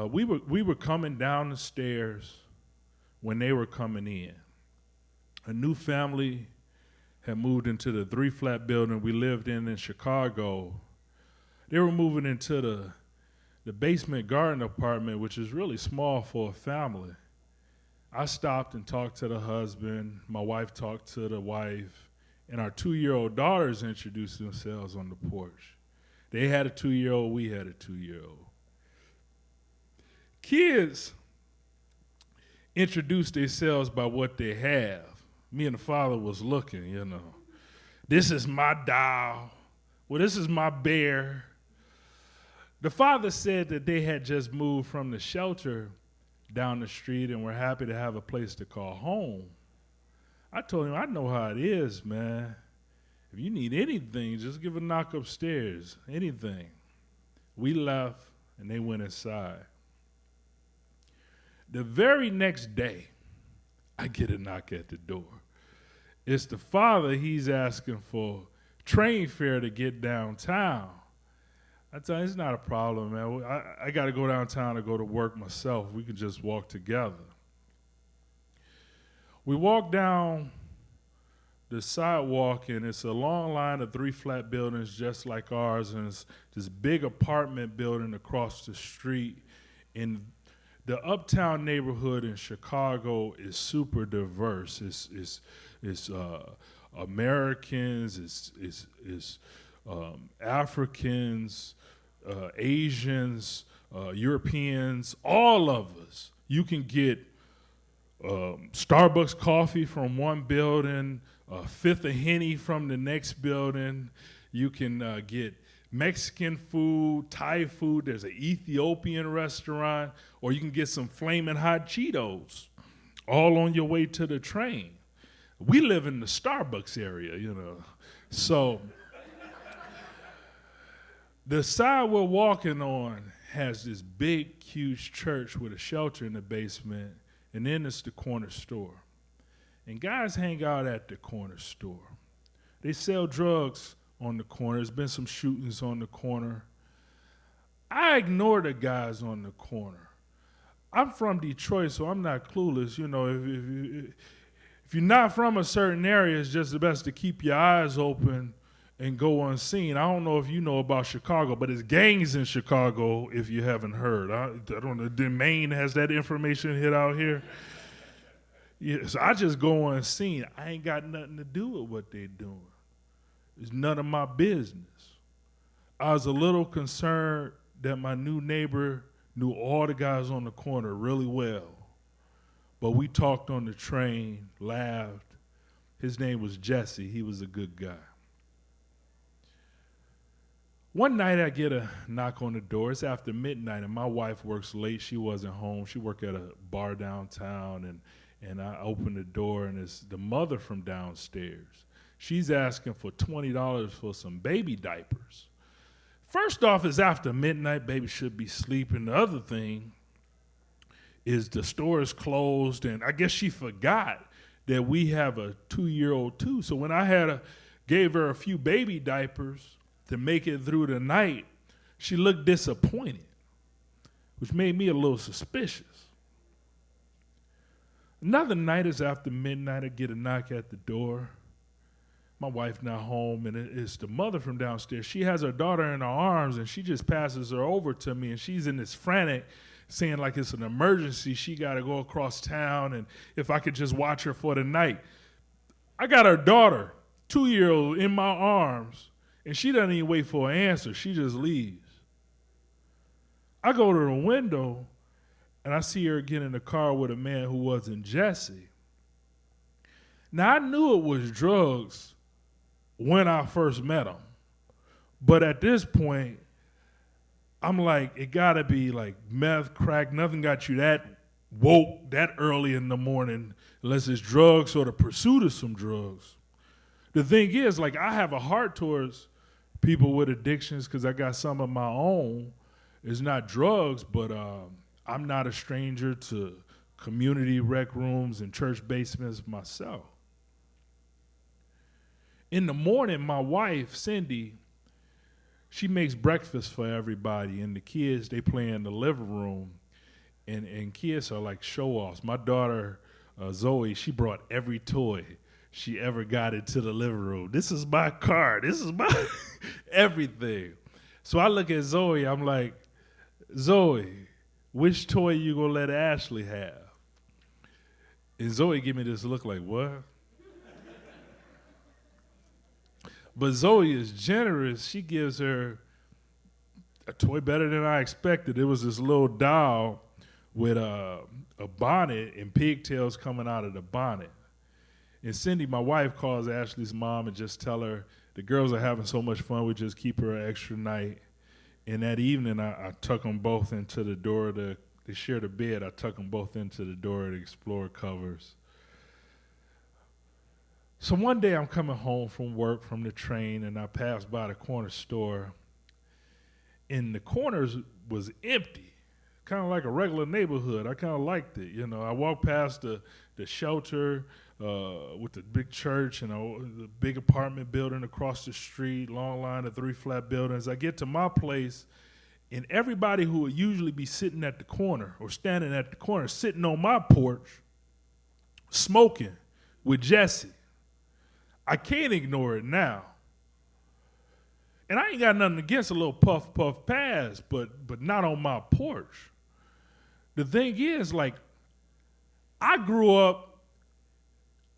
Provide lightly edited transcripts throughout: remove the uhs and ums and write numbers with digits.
We were coming down the stairs when they were coming in. A new family had moved into the 3-flat building we lived in Chicago. They were moving into the basement garden apartment, which is really small for a family. I stopped and talked to the husband. My wife talked to the wife. And our 2-year-old daughters introduced themselves on the porch. They had a 2-year-old, we had a 2-year-old. Kids introduce themselves by what they have. Me and the father was looking, you know. This is my doll. Well, this is my bear. The father said that they had just moved from the shelter down the street and were happy to have a place to call home. I told him, I know how it is, man. If you need anything, just give a knock upstairs, anything. We left, and they went inside. The very next day, I get a knock at the door. It's the father. He's asking for train fare to get downtown. I tell him, it's not a problem, man. I got to go downtown to go to work myself. We can just walk together. We walk down the sidewalk, and it's a long line of 3-flat buildings just like ours, and it's this big apartment building across the street. And the uptown neighborhood in Chicago is super diverse. It's Americans, it's Africans, Asians, Europeans, all of us. You can get Starbucks coffee from one building, a fifth of Henny from the next building. You can get Mexican food, Thai food. There's an Ethiopian restaurant, or you can get some flaming hot Cheetos all on your way to the train. We live in the Starbucks area, you know. So the side we're walking on has this big, huge church with a shelter in the basement, and then it's the corner store. And guys hang out at the corner store. They sell drugs on the corner. There's been some shootings on the corner. I ignore the guys on the corner. I'm from Detroit, so I'm not clueless. You know, if you're not from a certain area, it's just the best to keep your eyes open and go unseen. I don't know if you know about Chicago, but it's gangs in Chicago, if you haven't heard. I don't know, did Maine has that information hit out here? Yeah, so I just go unseen. I ain't got nothing to do with what they doing. It's none of my business. I was a little concerned that my new neighbor knew all the guys on the corner really well. But we talked on the train, laughed. His name was Jesse. He was a good guy. One night I get a knock on the door. It's after midnight, and my wife works late. She wasn't home. She worked at a bar downtown, and I open the door, and it's the mother from downstairs. She's asking for $20 for some baby diapers. First off, it's after midnight. Baby should be sleeping. The other thing is the store is closed, and I guess she forgot that we have a 2-year-old too. So when I gave her a few baby diapers to make it through the night, she looked disappointed, which made me a little suspicious. Another night is after midnight. I get a knock at the door. My wife not home, and it's the mother from downstairs. She has her daughter in her arms, and she just passes her over to me, and she's in this frantic, saying like it's an emergency. She got to go across town, and if I could just watch her for the night. I got her daughter, 2-year-old, in my arms, and she doesn't even wait for an answer. She just leaves. I go to the window, and I see her get in the car with a man who wasn't Jesse. Now, I knew it was drugs when I first met him. But at this point, I'm like, it gotta be like meth, crack, nothing got you that woke that early in the morning unless it's drugs or the pursuit of some drugs. The thing is, like, I have a heart towards people with addictions because I got some of my own. It's not drugs, but I'm not a stranger to community rec rooms and church basements myself. In the morning, my wife, Cindy, she makes breakfast for everybody, and the kids, they play in the living room. and kids are like show-offs. My daughter, Zoe, she brought every toy she ever got into the living room. This is my car. This is my everything. So I look at Zoe, I'm like, Zoe, which toy you gonna let Ashley have? And Zoe give me this look like, what? But Zoe is generous. She gives her a toy better than I expected. It was this little doll with a bonnet and pigtails coming out of the bonnet. And Cindy, my wife, calls Ashley's mom and just tell her the girls are having so much fun, we just keep her an extra night. And that evening, I tuck them both into the door to share the bed. I tuck them both into the door to explore covers. So one day I'm coming home from work from the train, and I pass by the corner store, and the corners was empty, kind of like a regular neighborhood. I kind of liked it, you know. I walked past the shelter with the big church and the big apartment building across the street, long line of 3 flat buildings. I get to my place, and everybody who would usually be sitting at the corner or standing at the corner, sitting on my porch, smoking with Jesse. I can't ignore it now. And I ain't got nothing against a little puff pass, but not on my porch. The thing is, like, I grew up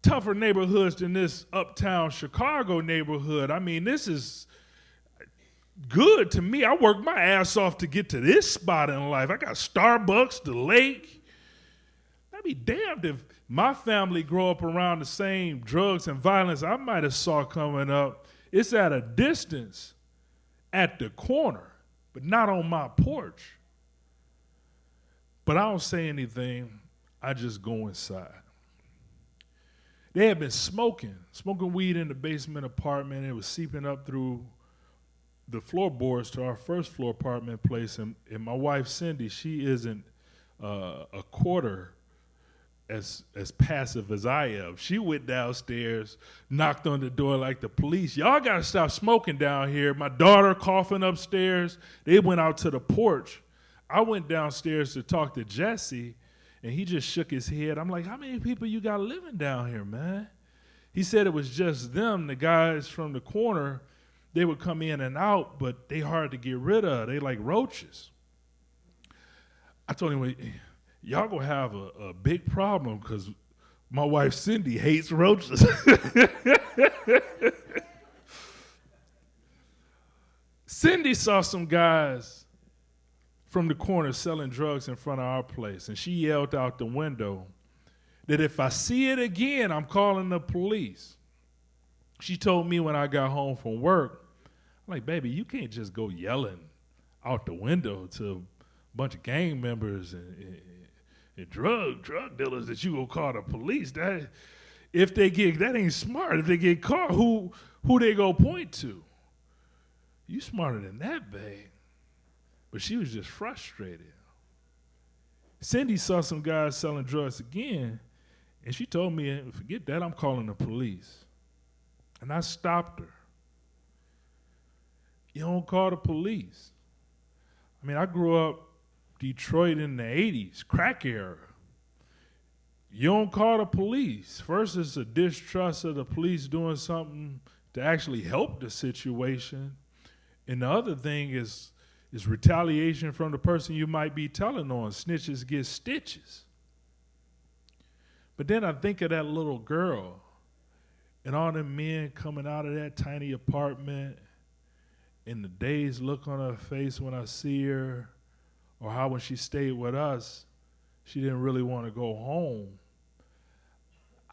tougher neighborhoods than this uptown Chicago neighborhood. I mean, this is good to me. I worked my ass off to get to this spot in life. I got Starbucks, the lake. I'd be damned if my family grew up around the same drugs and violence I might have saw coming up. It's at a distance at the corner, but not on my porch. But I don't say anything. I just go inside. They had been smoking weed in the basement apartment. It was seeping up through the floorboards to our first floor apartment place. And my wife, Cindy, she isn't a quarter as passive as I am. She went downstairs, knocked on the door like the police. Y'all got to stop smoking down here. My daughter coughing upstairs. They went out to the porch. I went downstairs to talk to Jesse, and he just shook his head. I'm like, how many people you got living down here, man? He said it was just them, the guys from the corner. They would come in and out, but they hard to get rid of. They like roaches. I told him, y'all gonna have a big problem because my wife Cindy hates roaches. Cindy saw some guys from the corner selling drugs in front of our place, and she yelled out the window that if I see it again, I'm calling the police. She told me when I got home from work, I'm like, baby, you can't just go yelling out the window to a bunch of gang members and drug dealers that you gonna call the police. That ain't smart. If they get caught, who they gonna point to? You smarter than that, babe. But she was just frustrated. Cindy saw some guys selling drugs again, and she told me, forget that, I'm calling the police. And I stopped her. You don't call the police. I mean, I grew up Detroit in the 80s, crack era. You don't call the police. First, it's a distrust of the police doing something to actually help the situation. And the other thing is retaliation from the person you might be telling on. Snitches get stitches. But then I think of that little girl and all them men coming out of that tiny apartment and the dazed look on her face when I see her, or how when she stayed with us, she didn't really want to go home.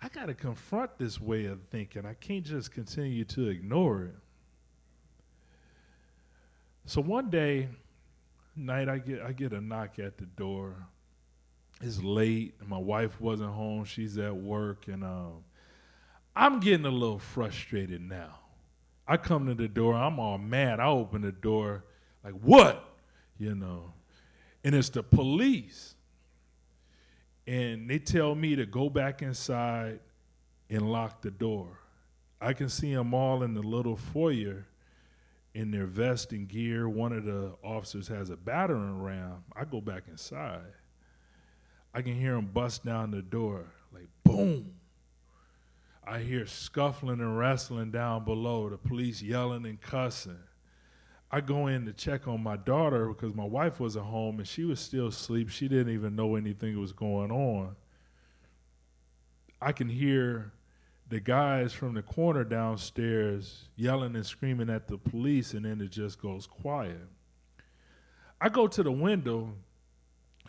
I got to confront this way of thinking. I can't just continue to ignore it. So one night I get a knock at the door. It's late, and my wife wasn't home. She's at work, and I'm getting a little frustrated now. I come to the door. I'm all mad. I open the door like, what? You know, and it's the police. And they tell me to go back inside and lock the door. I can see them all in the little foyer in their vest and gear. One of the officers has a battering ram. I go back inside. I can hear him bust down the door, like boom. I hear scuffling and wrestling down below, the police yelling and cussing. I go in to check on my daughter because my wife wasn't home and she was still asleep. She didn't even know anything was going on. I can hear the guys from the corner downstairs yelling and screaming at the police, and then it just goes quiet. I go to the window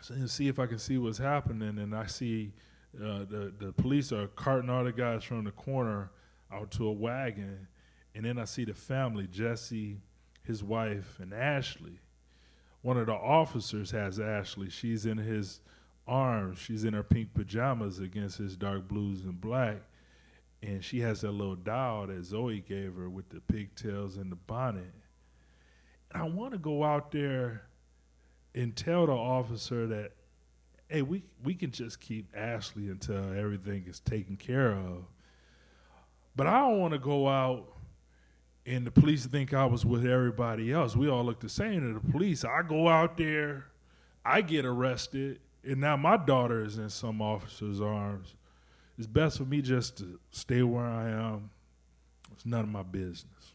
and see if I can see what's happening, and I see the police are carting all the guys from the corner out to a wagon, and then I see the family, Jesse, his wife, and Ashley. One of the officers has Ashley. She's in his arms. She's in her pink pajamas against his dark blues and black, and she has that little doll that Zoe gave her with the pigtails and the bonnet. And I want to go out there and tell the officer that, hey, we can just keep Ashley until everything is taken care of. But I don't want to go out and the police think I was with everybody else. We all look the same to the police. I go out there, I get arrested, and now my daughter is in some officer's arms. It's best for me just to stay where I am. It's none of my business.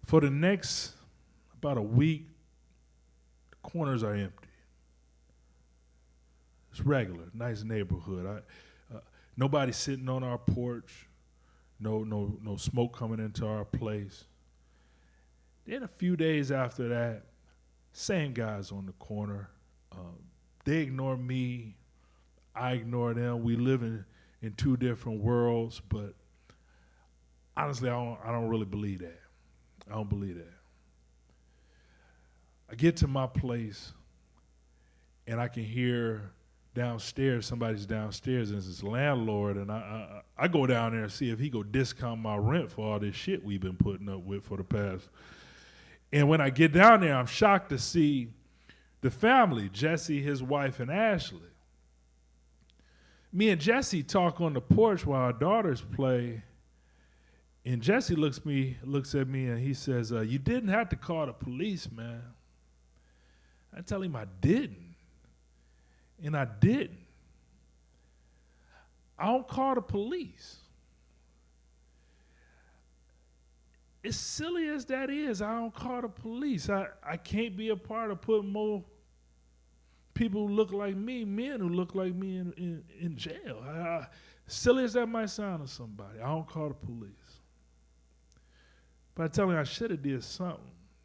For the next about a week, the corners are empty. It's regular, nice neighborhood. Nobody's sitting on our porch. No smoke coming into our place. Then a few days after that, same guys on the corner. They ignore me. I ignore them. We live in two different worlds, but honestly, I don't really believe that. I don't believe that. I get to my place, and I can hear downstairs, somebody's downstairs, and it's his landlord, and I go down there and see if he go discount my rent for all this shit we've been putting up with for the past. And when I get down there, I'm shocked to see the family, Jesse, his wife, and Ashley. Me and Jesse talk on the porch while our daughters play, and Jesse looks at me, and he says, you didn't have to call the police, man. I tell him I didn't. And I didn't. I don't call the police. As silly as that is, I don't call the police. I can't be a part of putting more people who look like me, men who look like me in jail. Silly as that might sound to somebody, I don't call the police. But I tell him I should have did something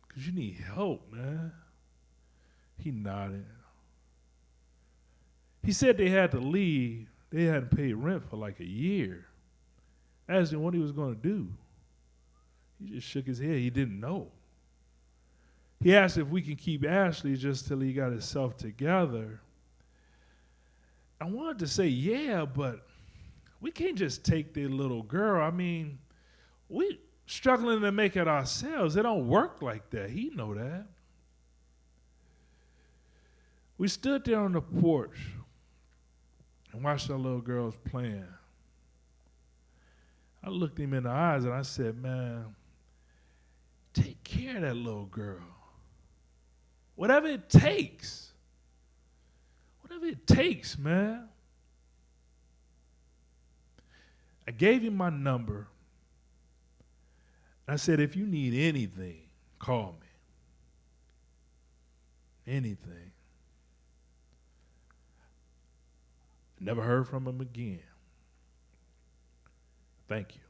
because you need help, man. He nodded. He said they had to leave. They hadn't paid rent for like a year. I asked him what he was going to do. He just shook his head. He didn't know. He asked if we can keep Ashley just till he got himself together. I wanted to say, yeah, but we can't just take their little girl. I mean, we struggling to make it ourselves. It don't work like that. He know that. We stood there on the porch and watched our little girls playing. I looked him in the eyes and I said, man, take care of that little girl. Whatever it takes. Whatever it takes, man. I gave him my number. I said, if you need anything, call me. Anything. Never heard from him again. Thank you.